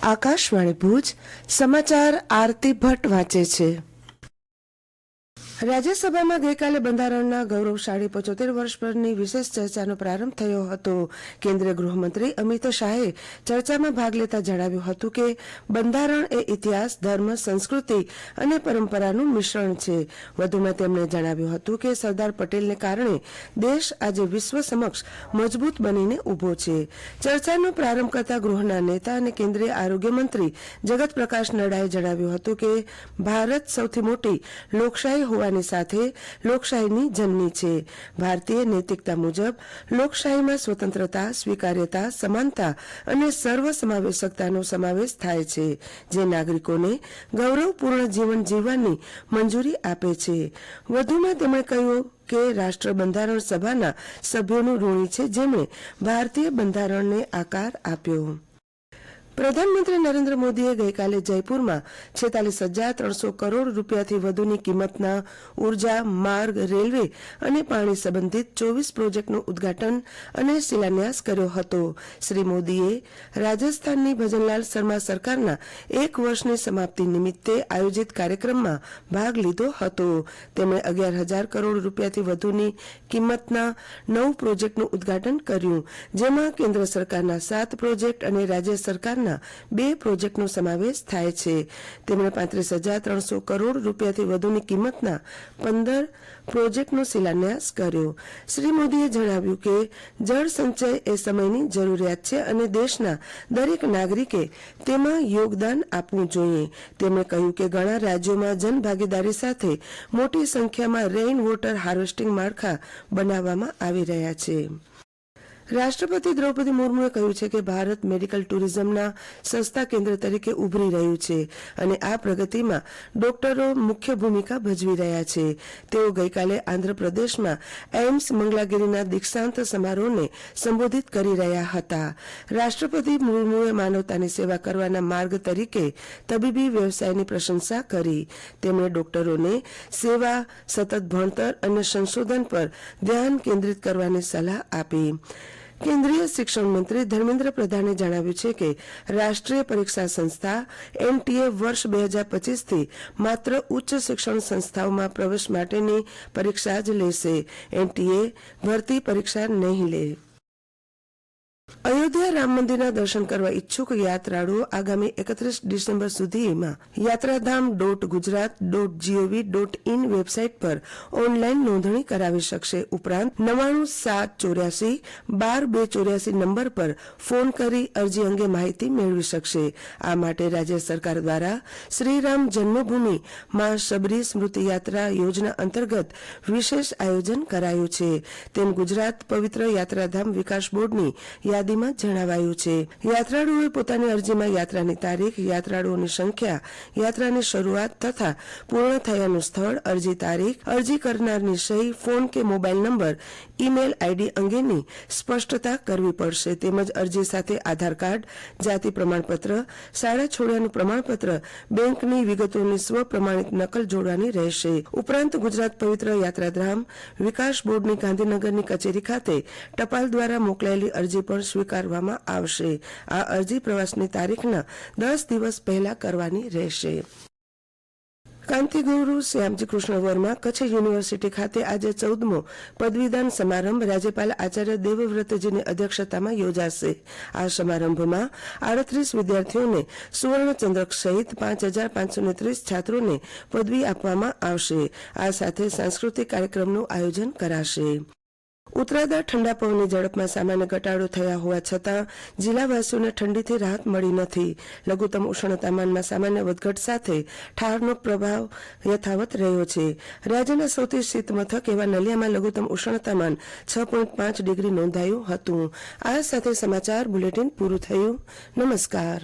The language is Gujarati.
આકાશવાણી ભુજ સમાચાર આરતી ભટ્ટ વાંચે છે। રાજ્યસભામાં ગઈકાલે બંધારણના ગૌરવશાળી 75 વર્ષ પરની વિશેષ ચર્ચાનો પ્રારંભ થયો હતો। કેન્દ્રીય ગૃહમંત્રી અમિત શાહે ચર્ચામાં ભાગ લેતા જણાવ્યું હતું કે બંધારણ એ ઇતિહાસ, ધર્મ, સંસ્કૃતિ અને પરંપરાનું મિશ્રણ છે। વધુમાં તેમણે જણાવ્યું હતું કે સરદાર પટેલને કારણે દેશ આજે વિશ્વ સમક્ષ મજબૂત બનીને ઊભો છે। ચર્ચાનો પ્રારંભ કરતા ગૃહના નેતા અને કેન્દ્રીય આરોગ્ય મંત્રી જગત પ્રકાશ નડ્ડાએ જણાવ્યું હતું કે ભારત સૌથી મોટી લોકશાહી હોવાની સાથે લોકશાહીની જનની છે। ભારતીય નૈતિકતા મુજબ લોકશાહીમાં સ્વતંત્રતા, સ્વીકાર્યતા, સમાનતા અને સર્વસમાવેશકતાનો સમાવેશ થાય છે, જે નાગરિકોને ગૌરવપૂર્ણ જીવન જીવવાની મંજૂરી આપે છે। વધુમાં તેમણે કહ્યું કે રાષ્ટ્ર બંધારણ સભાના સભ્યોનું ઋણી છે, જેમણે ભારતીય બંધારણને આકાર આપ્યો। પ્રધાનમંત્રી નરેન્દ્ર મોદીએ ગઈકાલે જયપુરમાં 46,300 કરોડ રૂપિયાથી વધુની કિંમતના ઉર્જા, માર્ગ, રેલવે અને પાણી સંબંધિત 24 પ્રોજેક્ટનું ઉદ્ઘાટન અને શિલાન્યાસ કર્યો હતો। શ્રી મોદીએ રાજસ્થાનની ભજનલાલ શર્મા સરકારના 1 વર્ષની સમાપ્તિ નિમિત્તે આયોજિત કાર્યક્રમમાં ભાગ લીધો હતો। તેમણે 11,000 કરોડ રૂપિયાથી વધુની કિંમતના 9 પ્રોજેક્ટનું ઉદ્ઘાટન કર્યું, જેમાં કેન્દ્ર સરકારના 7 પ્રોજેક્ટ અને રાજ્ય સરકારના 2 પ્રોજેક્ટનો સમાવેશ થાય છે। તેમણે 35,300 કરોડ રૂપિયાથી વધુની કિંમતના 15 પ્રોજેક્ટનો શિલાન્યાસ કર્યો। શ્રી મોદીએ જણાવ્યું કે જળ સંચય એ સમયની જરૂરિયાત છે અને દેશના દરેક નાગરિકે તેમાં યોગદાન આપવું જોઈએ। તેમણે કહ્યું કે ઘણા રાજ્યોમાં જનભાગીદારી સાથે મોટી સંખ્યામાં રેઇન વોટર હાર્વેસ્ટિંગ માળખા બનાવવામાં આવી રહ્યા છે। રાષ્ટ્રપતિ દ્રૌપદી મુર્મુએ કહ્યું છે કે ભારત મેડિકલ ટુરિઝમના સસ્તા કેન્દ્ર તરીકે ઉભરી રહ્યું છે અને આ પ્રગતિમાં ડોક્ટરો મુખ્ય ભૂમિકા ભજવી રહ્યા છે। તેઓ ગઈકાલે આંધ્રપ્રદેશમાં એઇમ્સ મંગલાગીરીના દીક્ષાંત સમારોહને સંબોધિત કરી રહ્યા હતા। રાષ્ટ્રપતિ મુર્મુએ માનવતાની સેવા કરવાના માર્ગ તરીકે તબીબી વ્યવસાયની પ્રશંસા કરી। તેમણે ડોક્ટરોને સેવા, સતત ભણતર અને સંશોધન પર ધ્યાન કેન્દ્રિત કરવાની સલાહ આપી। કેન્દ્રીય શિક્ષણ મંત્રી ધર્મેન્દ્ર પ્રધાને જણાવ્યું છે કે રાષ્ટ્રીય પરીક્ષા સંસ્થા એનટીએ વર્ષ 2025થી માત્ર ઉચ્ચ શિક્ષણ સંસ્થાઓમાં પ્રવેશ માટેની પરીક્ષા જ લેશે। એનટીએ ભરતી પરીક્ષા નહીં લે। અયોધ્યા રામ મંદિરના દર્શન કરવા ઈચ્છુક યાત્રાળુઓ આગામી 31 ડિસેમ્બર સુધીમાં યાત્રાધામ.ગુજરાત.gov.in વેબસાઇટ પર ઓનલાઈન નોંધણી કરાવી શકશે। ઉપરાંત 99,784,12284 નંબર પર ફોન કરી અરજી અંગે માહિતી મેળવી શકશે। આ માટે રાજ્ય સરકાર દ્વારા શ્રીરામ જન્મભૂમિ માં શબરી સ્મૃતિ યાત્રા યોજના અંતર્ગત વિશેષ આયોજન કરાયું છે, તેમ ગુજરાત પવિત્ર યાત્રાધામ વિકાસ બોર્ડની યાદીમાં જણાવાયું છે। યાત્રાળુઓએ પોતાની અરજીમાં યાત્રાની તારીખ, યાત્રાળુઓની સંખ્યા, યાત્રાની શરૂઆત તથા પૂર્ણ થયાનું સ્થળ, અરજી તારીખ, અરજી કરનારની સહી, ફોન કે મોબાઈલ નંબર, ઈમેલ આઈડી અંગેની સ્પષ્ટતા કરવી પડશે। તેમજ અરજી સાથે આધાર કાર્ડ, જાતિ પ્રમાણપત્ર, શાળા છોડ્યાનું પ્રમાણપત્ર, બેંકની વિગતોની સ્વપ્રમાણિત નકલ જોડવાની રહેશે। ઉપરાંત ગુજરાત પવિત્ર યાત્રાધામ વિકાસ બોર્ડની ગાંધીનગરની કચેરી ખાતે ટપાલ દ્વારા મોકલાયેલી અરજી પણ સ્વીકારવામાં આવશે। આ અરજી પ્રવાસની તારીખના 10 દિવસ પહેલા કરવાની રહેશે। કાંતિગુરુ શ્યામજી કૃષ્ણ વર્મા કચ્છ યુનિવર્સિટી ખાતે આજે 14મો પદવીદાન સમારંભ રાજ્યપાલ આચાર્ય દેવવ્રતજીની અધ્યક્ષતામાં યોજાશે। આ સમારંભમાં 38 વિદ્યાર્થીઓને સુવર્ણચંદ્રક સહિત 5,530 છાત્રોને પદવી આપવામાં આવશે। આ સાથે સાંસ્કૃતિક કાર્યક્રમનું આયોજન કરાશે। ઉત્તરાયણ ઠંડા પવનની ઝડપમાં સામાન્ય ઘટાડો થયા હોવા છતાં જિલ્લાવાસીઓને ઠંડીથી રાહત મળી નથી। લઘુત્તમ ઉષ્ણતામાનમાં સામાન્ય વધઘટ સાથે ઠારનો પ્રભાવ યથાવત રહ્યો છે। રાજ્યના સૌથી શીત મથક એવા નલિયામાં લઘુત્તમ ઉષ્ણતામાન 6.5 ડિગ્રી નોંધાયું હતું। આ સાથે સમાચાર બુલેટિન પૂરું થયું। નમસ્કાર।